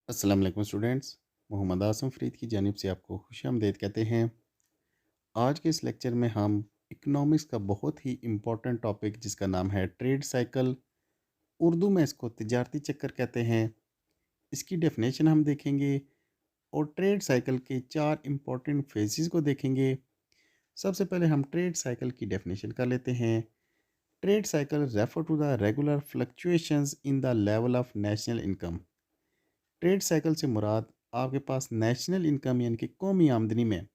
अस्सलाम वालेकुम स्टूडेंट्स। मोहम्मद आसम फ़रीद की जानिब से आपको खुशामदीद कहते हैं। आज के इस लेक्चर में हम इकोनॉमिक्स का बहुत ही इम्पोर्टेंट टॉपिक जिसका नाम है ट्रेड साइकिल, उर्दू में इसको तिजारती चक्कर कहते हैं, इसकी डेफिनेशन हम देखेंगे और ट्रेड साइकिल के चार इम्पोर्टेंट फेजेस को देखेंगे। सबसे पहले हम ट्रेड साइकिल की डेफिनेशन कर लेते हैं। Trade cycle refer to the regular fluctuations in the level of national income. Trade cycle से मुराद आपके पास नेशनल इनकम यानी कि कौमी आमदनी में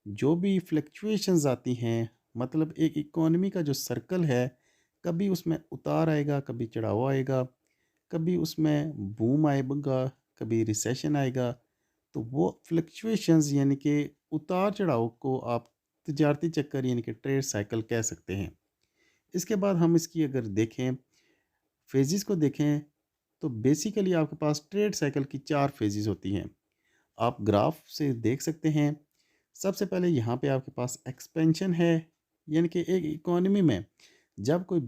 जो भी फ्लक्चुएशंस आती हैं, मतलब एक इकोनॉमी का जो सर्कल है, कभी उसमें उतार आएगा, कभी चढ़ाव आएगा, कभी उसमें बूम आएगा, कभी रिसेशन आएगा। तो वो फ्लक्चुएशंस यानी कि उतार चढ़ाव को आप तजारती चक्कर यानी कि ट्रेड साइकिल कह सकते हैं। इसके बाद हम इसकी अगर देखें, फेजेस को देखें, तो बेसिकली आपके पास ट्रेड साइकिल की चार फेजेस होती हैं। आप ग्राफ से देख सकते हैं। सबसे पहले यहाँ पे आपके पास एक्सपेंशन है, यानी कि एक इकोनॉमी में जब कोई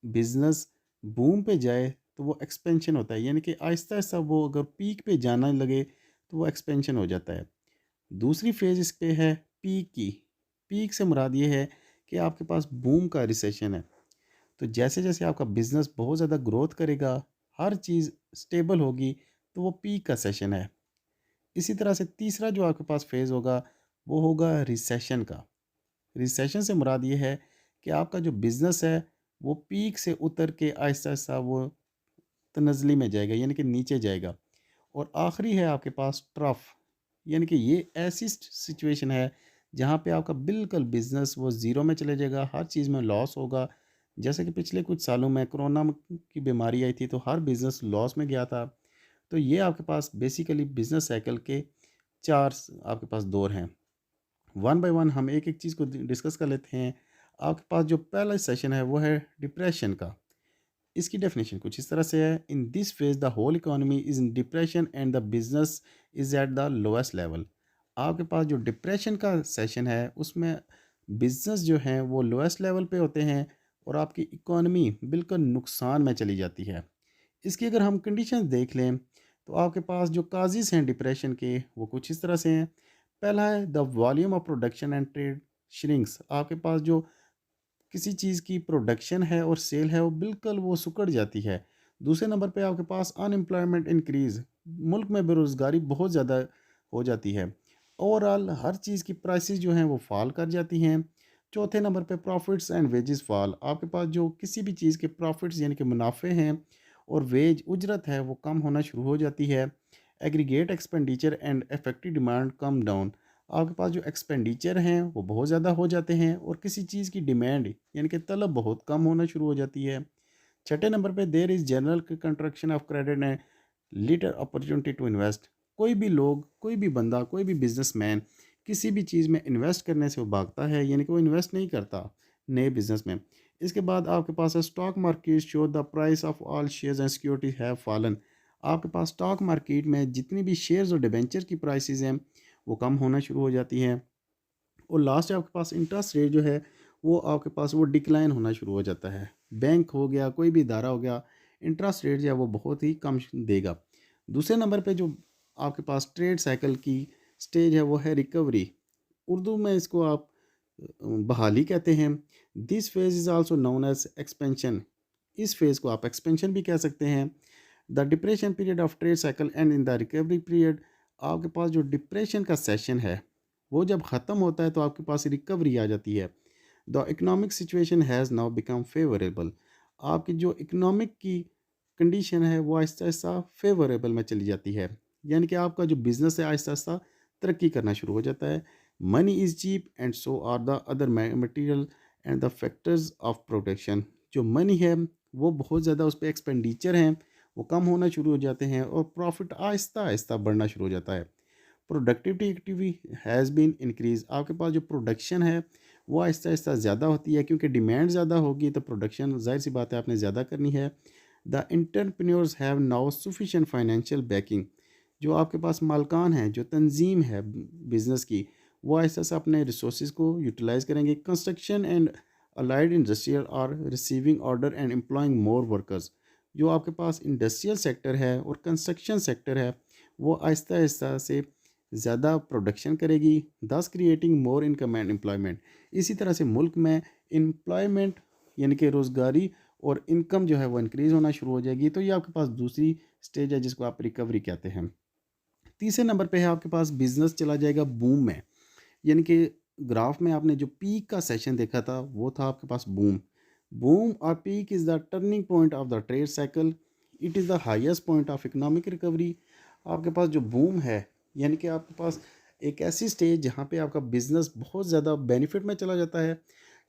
बिजनेस बूम पे जाए तो वो एक्सपेंशन होता है, यानी कि आहिस्ता आहिस्ता वो अगर पीक पे जाना लगे तो वो एक्सपेंशन हो जाता है। दूसरी फेज़ इस पे है पीक की। पीक से मुराद ये है कि आपके पास बूम का रिसेशन है। तो जैसे जैसे आपका बिजनेस बहुत ज़्यादा ग्रोथ करेगा, हर चीज़ स्टेबल होगी, तो वो पीक का सेशन है। इसी तरह से तीसरा जो आपके पास फेज़ होगा, वो होगा रिसेशन का। रिसेशन से मुराद ये है कि आपका जो बिज़नेस है, वो पीक से उतर के आहिस्ता-आहिस्ता वो तनज़्ज़ुली में जाएगा, यानी कि नीचे जाएगा। और आखिरी है आपके पास ट्रफ, यानी कि ये ऐसी सिचुएशन है जहाँ पे आपका बिल्कुल बिजनेस वो ज़ीरो में चले जाएगा, हर चीज़ में लॉस होगा। जैसे कि पिछले कुछ सालों में कोरोना की बीमारी आई थी तो हर बिजनेस लॉस में गया था। तो ये आपके पास बेसिकली बिजनेस साइकिल के चार आपके पास दौर हैं। वन बाय वन हम एक एक चीज़ को डिस्कस कर लेते हैं। आपके पास जो पहला सेशन है वो है डिप्रेशन का। इसकी डेफिनेशन कुछ इस तरह से है, in this phase the whole economy is in depression and the business is at the lowest level. आपके पास जो डिप्रेशन का सेशन है उसमें बिजनेस जो हैं वो लोएस्ट लेवल पे होते हैं और आपकी इकोनॉमी बिल्कुल नुकसान में चली जाती है। इसकी अगर हम कंडीशन देख लें तो आपके पास जो काजेज़ हैं डिप्रेशन के वो कुछ इस तरह से हैं। पहला है the volume of production and trade shrinks. आपके पास जो किसी चीज़ की प्रोडक्शन है और सेल है वो बिल्कुल वो सिकुड़ जाती है। दूसरे नंबर पे आपके पास अनएम्प्लॉयमेंट इंक्रीज़, मुल्क में बेरोज़गारी बहुत ज़्यादा हो जाती है। ओवरऑल हर चीज़ की प्राइसेस जो हैं वो फ़ॉल कर जाती हैं। चौथे नंबर पे प्रॉफिट्स एंड वेजेस फ़ॉल। आपके पास जो किसी भी चीज़ के प्रॉफिट्स यानी कि मुनाफ़े हैं और वेज उजरत है वो कम होना शुरू हो जाती है। Aggregate expenditure and effective demand come down. आपके पास जो एक्सपेंडिचर हैं वो बहुत ज़्यादा हो जाते हैं और किसी चीज़ की डिमांड यानी कि तलब बहुत कम होना शुरू हो जाती है। छठे नंबर पे there is general contraction of credit and little opportunity to invest. कोई भी लोग, कोई भी बंदा, कोई भी बिजनेसमैन किसी भी चीज़ में इन्वेस्ट करने से वो भागता है, यानी कि वो इन्वेस्ट नहीं करता नए बिजनेस में। इसके बाद आपके पास है stock market show the price of all shares and securities have fallen. आपके पास स्टॉक मार्केट में जितनी भी शेयर्स और डिबेंचर की प्राइसेस हैं वो कम होना शुरू हो जाती हैं। और लास्ट आपके पास इंटरेस्ट रेट जो है वो आपके पास वो डिक्लाइन होना शुरू हो जाता है। बैंक हो गया, कोई भी इदारा हो गया, इंटरेस्ट रेट जो है वो बहुत ही कम देगा। दूसरे नंबर पे जो आपके पास ट्रेड साइकिल की स्टेज है वो है रिकवरी। उर्दू में इसको आप बहाली कहते हैं। This phase is also known as expansion. इस फेज़ को आप एक्सपेंशन भी कह सकते हैं। The depression period of trade cycle and in the recovery period. आपके पास जो डिप्रेशन का सेशन है वो जब ख़त्म होता है तो आपके पास रिकवरी आ जाती है। The economic situation has now become favourable. आपकी जो इकोनॉमिक की कंडीशन है वो आहिस्ता आहिस्ता फेवरेबल में चली जाती है, यानी कि आपका जो बिज़नेस है आहिस्ता आहिस्ता तरक्की करना शुरू हो जाता है। Money is cheap and so are the other material and the factors of protection. जो मनी है वो बहुत ज़्यादा उस पर एक्सपेंडिचर हैं वो कम होना शुरू हो जाते हैं और प्रॉफिट आहिस्ता आहिस्ता बढ़ना शुरू हो जाता है। Productivity activity has been increase. आपके पास जो प्रोडक्शन है वो आहिस्ता आहिस्ता ज़्यादा होती है, क्योंकि डिमांड ज़्यादा होगी तो प्रोडक्शन ज़ाहिर सी बात है आपने ज़्यादा करनी है। The entrepreneurs have now sufficient financial backing. जो आपके पास मालकान हैं, जो तंजीम है बिज़नेस की, वो आहिस्ता आहिस्ता अपने रिसोर्स को यूटिलाइज़ करेंगे। Construction and allied industrial are receiving order and employing more workers. जो आपके पास इंडस्ट्रियल सेक्टर है और कंस्ट्रक्शन सेक्टर है वो आहिस्ता आहिस्ता से ज़्यादा प्रोडक्शन करेगी, दस creating more income and employment. इसी तरह से मुल्क में एम्प्लॉयमेंट यानी कि रोज़गारी और इनकम जो है वो इंक्रीज़ होना शुरू हो जाएगी। तो ये आपके पास दूसरी स्टेज है जिसको आप रिकवरी कहते हैं। तीसरे नंबर पे है आपके पास बिज़नेस चला जाएगा बूम में, यानी कि ग्राफ में आपने जो पीक का सेशन देखा था वो था आपके पास बूम। बूम और peak is the turning point of the trade cycle. It is the highest point of economic recovery. आपके पास जो बूम है यानी कि आपके पास एक ऐसी स्टेज जहाँ पे आपका बिजनेस बहुत ज़्यादा बेनिफिट में चला जाता है।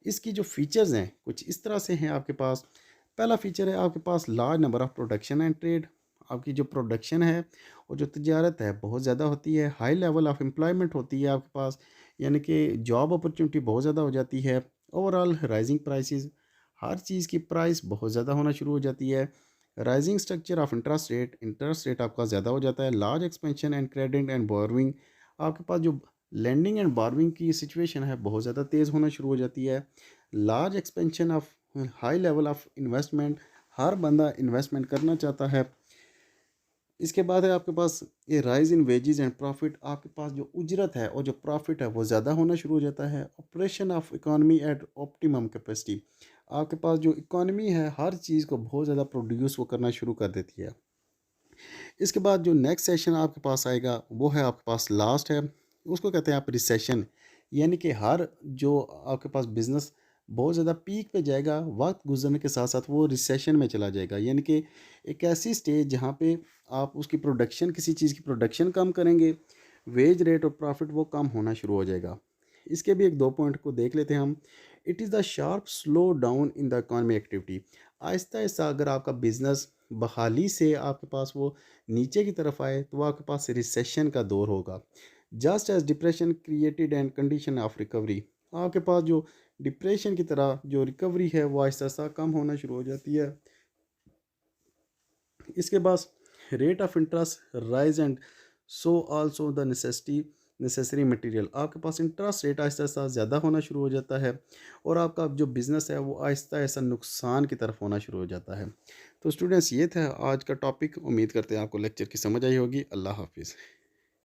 इसकी जो फीचर्स हैं कुछ इस तरह से हैं आपके पास। पहला फीचर है आपके पास large number of production and trade. आपकी जो प्रोडक्शन है और जो तजारत है बहुत ज़्यादा होती है। हाई लेवल ऑफ एम्प्लॉयमेंट होती है आपके पास, यानी कि जॉब अपॉर्चुनिटी बहुत ज़्यादा हो जाती है। ओवरऑल राइजिंग प्राइसेस, हर चीज़ की प्राइस बहुत ज़्यादा होना शुरू हो जाती है। Rising structure of interest rate आपका ज़्यादा हो जाता है। Large expansion and credit and borrowing, आपके पास जो लेंडिंग एंड बोरविंग की सिचुएशन है बहुत ज़्यादा तेज़ होना शुरू हो जाती है। Large expansion of high level of investment, हर बंदा इन्वेस्टमेंट करना चाहता है। इसके बाद है आपके पास ये rise in wages and profit. आपके पास जो उजरत है और जो प्रॉफिट है वो ज़्यादा होना शुरू हो जाता है। Operation of economy eight optimum capacity, आपके पास जो इकोनॉमी है हर चीज़ को बहुत ज़्यादा प्रोड्यूस वो करना शुरू कर देती है। इसके बाद जो नेक्स्ट सेशन आपके पास आएगा वो है आपके पास लास्ट है, उसको कहते हैं आप रिसेशन। यानी कि हर जो आपके पास बिजनेस बहुत ज़्यादा पीक पे जाएगा, वक्त गुजरने के साथ साथ वो रिसेशन में चला जाएगा। यानी कि एक ऐसी स्टेज जहाँ पे आप उसकी प्रोडक्शन, किसी चीज़ की प्रोडक्शन कम करेंगे, वेज रेट और प्रॉफिट वो कम होना शुरू हो जाएगा। इसके भी एक दो पॉइंट को देख लेते हैं हम। It is the sharp slow down in the economy activity. Aahista Aahista अगर आपका बिजनेस बहाली से आपके पास वो नीचे की तरफ आए तो आपके पास रिसेशन का दौर होगा। Just as depression created and condition of recovery, आपके पास जो डिप्रेशन की तरह जो रिकवरी है वो आहिस्ता आहिस्ता कम होना शुरू हो जाती है। इसके बाद rate of interest rise and so also the necessary material, आपके पास इंटरेस्ट रेट आहिस्ता आहिस्ता ज़्यादा होना शुरू हो जाता है और आपका जो बिज़नेस है वो आहिस्ता आहिस्ता नुकसान की तरफ होना शुरू हो जाता है। तो स्टूडेंट्स, ये था आज का टॉपिक। उम्मीद करते हैं आपको लेक्चर की समझ आई होगी। अल्लाह हाफिज़।